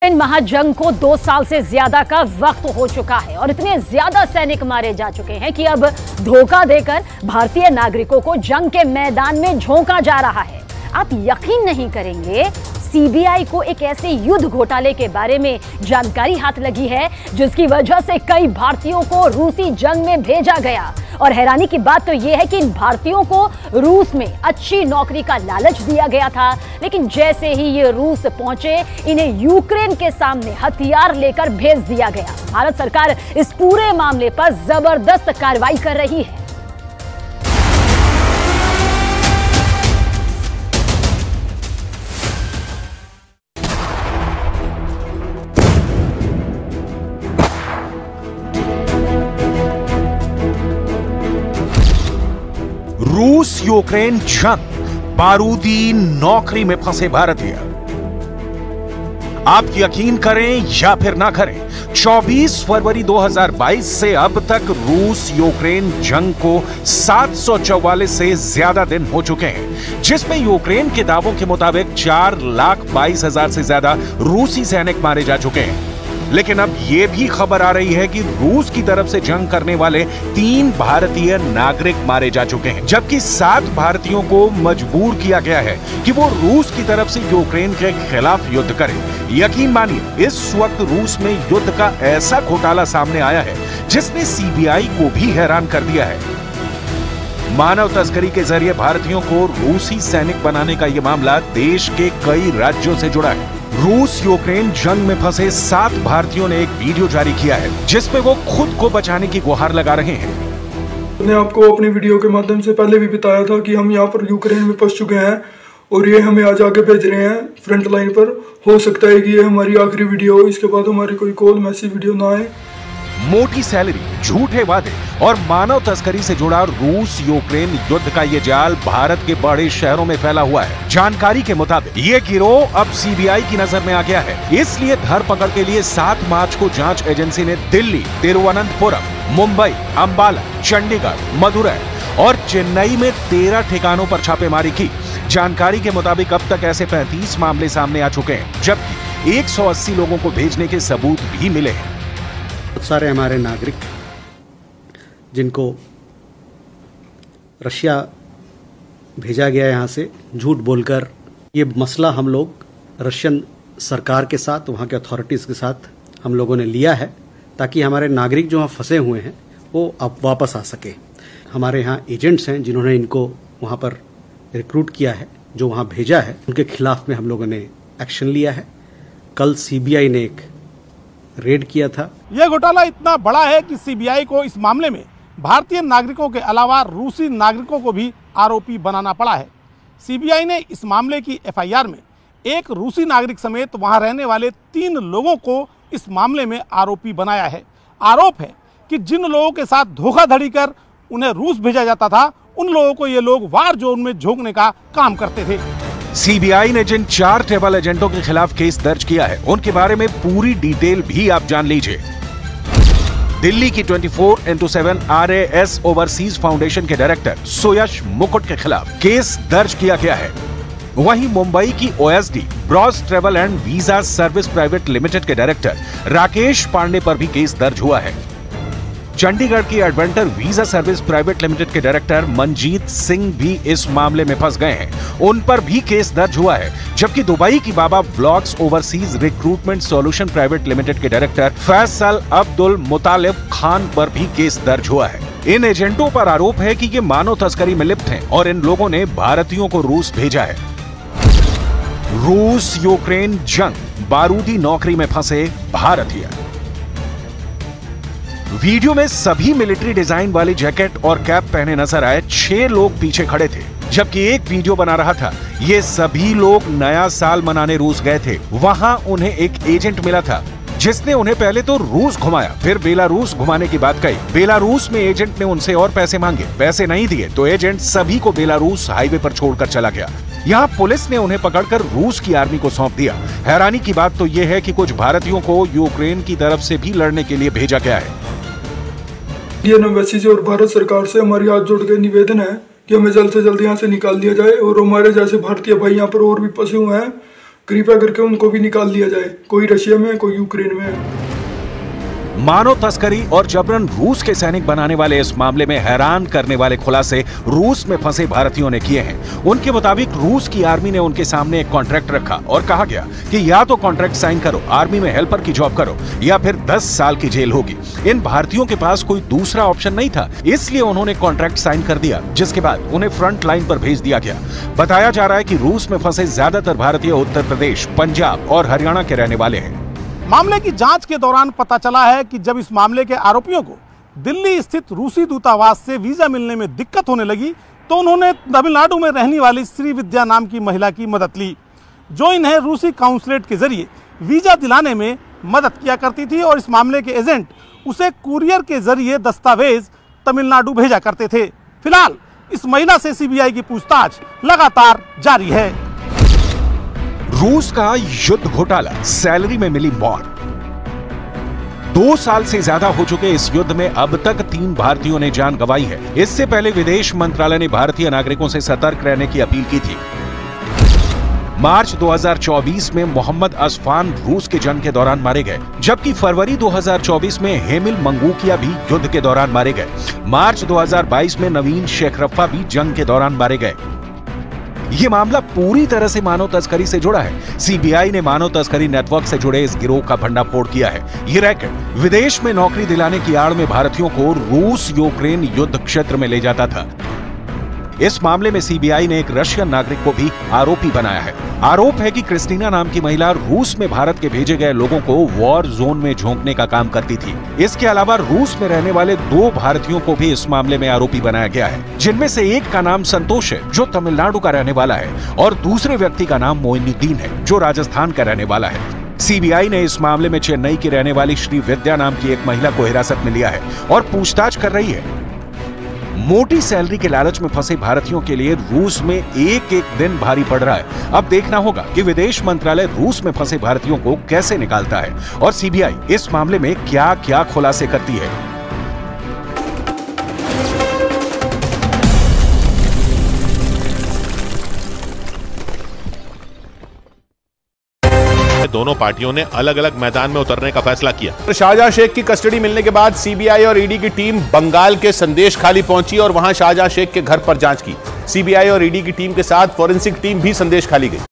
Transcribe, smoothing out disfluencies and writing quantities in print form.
इन महाजंग को 2 साल से ज्यादा का वक्त हो चुका है और इतने ज्यादा सैनिक मारे जा चुके हैं कि अब धोखा देकर भारतीय नागरिकों को जंग के मैदान में झोंका जा रहा है। आप यकीन नहीं करेंगे, सीबीआई को एक ऐसे युद्ध घोटाले के बारे में जानकारी हाथ लगी है जिसकी वजह से कई भारतीयों को रूसी जंग में भेजा गया। और हैरानी की बात तो यह है कि इन भारतीयों को रूस में अच्छी नौकरी का लालच दिया गया था, लेकिन जैसे ही ये रूस पहुंचे इन्हें यूक्रेन के सामने हथियार लेकर भेज दिया गया। भारत सरकार इस पूरे मामले पर जबरदस्त कार्रवाई कर रही है। रूस यूक्रेन जंग, बारूदी नौकरी में फंसे भारतीय। आप यकीन करें या फिर ना करें, 24 फरवरी 2022 से अब तक रूस यूक्रेन जंग को 744 से ज्यादा दिन हो चुके हैं, जिसमें यूक्रेन के दावों के मुताबिक 4,22,000 से ज्यादा रूसी सैनिक मारे जा चुके हैं। लेकिन अब यह भी खबर आ रही है कि रूस की तरफ से जंग करने वाले 3 भारतीय नागरिक मारे जा चुके हैं, जबकि 7 भारतीयों को मजबूर किया गया है कि वो रूस की तरफ से यूक्रेन के खिलाफ युद्ध करें। यकीन मानिए, इस वक्त रूस में युद्ध का ऐसा घोटाला सामने आया है जिसने सीबीआई को भी हैरान कर दिया है। मानव तस्करी के जरिए भारतीयों को रूसी सैनिक बनाने का यह मामला देश के कई राज्यों से जुड़ा है। रूस यूक्रेन जंग में फंसे 7 भारतीयों ने एक वीडियो जारी किया है जिसमें वो खुद को बचाने की गुहार लगा रहे हैं। मैंने आपको अपनी वीडियो के माध्यम से पहले भी बताया था कि हम यहाँ पर यूक्रेन में फंस चुके हैं और ये हमें आज आगे भेज रहे हैं फ्रंट लाइन पर। हो सकता है कि ये हमारी आखिरी वीडियो हो, इसके बाद हमारी कोई कॉल मैसेज वीडियो ना आए। मोटी सैलरी, झूठे वादे और मानव तस्करी से जुड़ा रूस यूक्रेन युद्ध का ये जाल भारत के बड़े शहरों में फैला हुआ है। जानकारी के मुताबिक ये गिरोह अब सीबीआई की नजर में आ गया है, इसलिए धरपकड़ के लिए 7 मार्च को जांच एजेंसी ने दिल्ली, तिरुवनंतपुरम, मुंबई, अंबाला, चंडीगढ़, मदुरै और चेन्नई में 13 ठिकानों पर छापेमारी की। जानकारी के मुताबिक अब तक ऐसे 35 मामले सामने आ चुके हैं, जबकि 180 लोगों को भेजने के सबूत भी मिले हैं। बहुत सारे हमारे नागरिक जिनको रशिया भेजा गया यहाँ से झूठ बोलकर, ये मसला हम लोग रशियन सरकार के साथ, वहाँ के अथॉरिटीज़ के साथ हम लोगों ने लिया है ताकि हमारे नागरिक जो वहाँ फंसे हुए हैं वो अब वापस आ सके। हमारे यहाँ एजेंट्स हैं जिन्होंने इनको वहाँ पर रिक्रूट किया है, जो वहाँ भेजा है, उनके खिलाफ में हम लोगों ने एक्शन लिया है। कल सीबीआई ने एक रेड किया था। यह घोटाला इतना बड़ा है कि सीबीआई को इस मामले में भारतीय नागरिकों के अलावा रूसी नागरिकों को भी आरोपी बनाना पड़ा है। सीबीआई ने इस मामले की एफआईआर में एक रूसी नागरिक समेत वहां रहने वाले 3 लोगों को इस मामले में आरोपी बनाया है। आरोप है कि जिन लोगों के साथ धोखाधड़ी कर उन्हें रूस भेजा जाता था, उन लोगों को ये लोग वार जोन में झोंकने का काम करते थे। सीबीआई ने जिन 4 ट्रैवल एजेंटों के खिलाफ केस दर्ज किया है, उनके बारे में पूरी डिटेल भी आप जान लीजिए। दिल्ली की 24x7 RAS ओवरसीज फाउंडेशन के डायरेक्टर सुयश मुकुट के खिलाफ केस दर्ज किया गया है। वहीं मुंबई की OSD Bros travel and visa service private limited के डायरेक्टर राकेश पांडे पर भी केस दर्ज हुआ है। चंडीगढ़ की adventure visa service private limited के डायरेक्टर मनजीत सिंह भी इस मामले में फंस गए हैं, उन पर भी केस दर्ज हुआ है। जबकि दुबई की Baba vlogs overseas recruitment solution private limited के डायरेक्टर फैसल अब्दुल मुतालिब खान पर भी केस दर्ज हुआ है। इन एजेंटों पर आरोप है कि ये मानव तस्करी में लिप्त हैं और इन लोगों ने भारतीयों को रूस भेजा है। रूस यूक्रेन जंग, बारूदी नौकरी में फंसे भारतीय। वीडियो में सभी मिलिट्री डिजाइन वाली जैकेट और कैप पहने नजर आए 6 लोग पीछे खड़े थे, जबकि एक वीडियो बना रहा था। ये सभी लोग नया साल मनाने रूस गए थे। वहां उन्हें एक एजेंट मिला था जिसने उन्हें पहले तो रूस घुमाया, फिर बेलारूस घुमाने की बात कही। बेलारूस में एजेंट ने उनसे और पैसे मांगे, पैसे नहीं दिए तो एजेंट सभी को बेलारूस हाईवे पर छोड़कर चला गया। यहाँ पुलिस ने उन्हें पकड़कर रूस की आर्मी को सौंप दिया। हैरानी की बात तो यह है कि कुछ भारतीयों को यूक्रेन की तरफ से भी लड़ने के लिए भेजा गया है। इंडियन एम्बेसी से और भारत सरकार से हमारी हाथ जोड़ के निवेदन है कि हमें जल्द से जल्द यहाँ से निकाल दिया जाए और हमारे जैसे भारतीय भाई यहाँ पर और भी फंसे हुए हैं कृपया करके उनको भी निकाल लिया जाए। कोई रशिया में है, कोई यूक्रेन में है। मानव तस्करी और जबरन रूस के सैनिक बनाने वाले इस मामले में हैरान करने वाले खुलासे रूस में फंसे भारतीयों ने किए हैं। उनके मुताबिक रूस की आर्मी ने उनके सामने एक कॉन्ट्रैक्ट रखा और कहा गया कि या तो कॉन्ट्रैक्ट साइन करो, आर्मी में हेल्पर की जॉब करो, या फिर 10 साल की जेल होगी। इन भारतीयों के पास कोई दूसरा ऑप्शन नहीं था, इसलिए उन्होंने कॉन्ट्रैक्ट साइन कर दिया, जिसके बाद उन्हें फ्रंट लाइन पर भेज दिया गया। बताया जा रहा है कि रूस में फंसे ज्यादातर भारतीय उत्तर प्रदेश, पंजाब और हरियाणा के रहने वाले हैं। मामले की जांच के दौरान पता चला है कि जब इस मामले के आरोपियों को दिल्ली स्थित रूसी दूतावास से वीजा मिलने में दिक्कत होने लगी तो उन्होंने तमिलनाडु में रहने वाली श्री विद्या नाम की महिला की मदद ली, जो इन्हें रूसी काउंसलेट के जरिए वीजा दिलाने में मदद किया करती थी और इस मामले के एजेंट उसे कुरियर के जरिए दस्तावेज तमिलनाडु भेजा करते थे। फिलहाल इस महिला से सीबीआई की पूछताछ लगातार जारी है। रूस का युद्ध घोटाला, सैलरी में मिली मौत। 2 साल से ज्यादा हो चुके इस युद्ध में अब तक 3 भारतीयों ने जान गंवाई है। इससे पहले विदेश मंत्रालय ने भारतीय नागरिकों से सतर्क रहने की अपील की थी। मार्च 2024 में मोहम्मद असफान रूस के जंग के दौरान मारे गए, जबकि फरवरी 2024 में हेमिल मंगूकिया भी युद्ध के दौरान मारे गए। मार्च 2022 में नवीन शेखरप्पा भी जंग के दौरान मारे गए। ये मामला पूरी तरह से मानव तस्करी से जुड़ा है। सीबीआई ने मानव तस्करी नेटवर्क से जुड़े इस गिरोह का भंडाफोड़ किया है। ये रैकेट विदेश में नौकरी दिलाने की आड़ में भारतीयों को रूस यूक्रेन युद्ध क्षेत्र में ले जाता था। इस मामले में सीबीआई ने एक रशियन नागरिक को भी आरोपी बनाया है। आरोप है कि क्रिस्टीना नाम की महिला रूस में भारत के भेजे गए लोगों को वॉर जोन में झोंकने का काम करती थी। इसके अलावा रूस में रहने वाले 2 भारतीयों को भी इस मामले में आरोपी बनाया गया है, जिनमें से एक का नाम संतोष है, जो तमिलनाडु का रहने वाला है, और दूसरे व्यक्ति का नाम मोइनुद्दीन है, जो राजस्थान का रहने वाला है। सीबीआई ने इस मामले में चेन्नई की रहने वाली श्री विद्या नाम की एक महिला को हिरासत में लिया है और पूछताछ कर रही है। मोटी सैलरी के लालच में फंसे भारतीयों के लिए रूस में एक एक दिन भारी पड़ रहा है। अब देखना होगा कि विदेश मंत्रालय रूस में फंसे भारतीयों को कैसे निकालता है और सीबीआई इस मामले में क्या क्या खुलासे करती है। दोनों पार्टियों ने अलग अलग मैदान में उतरने का फैसला किया। शाहजहां शेख की कस्टडी मिलने के बाद सीबीआई और ईडी की टीम बंगाल के संदेश खाली पहुंची और वहां शाहजहां शेख के घर पर जांच की। सीबीआई और ईडी की टीम के साथ फॉरेंसिक टीम भी संदेश खाली गई।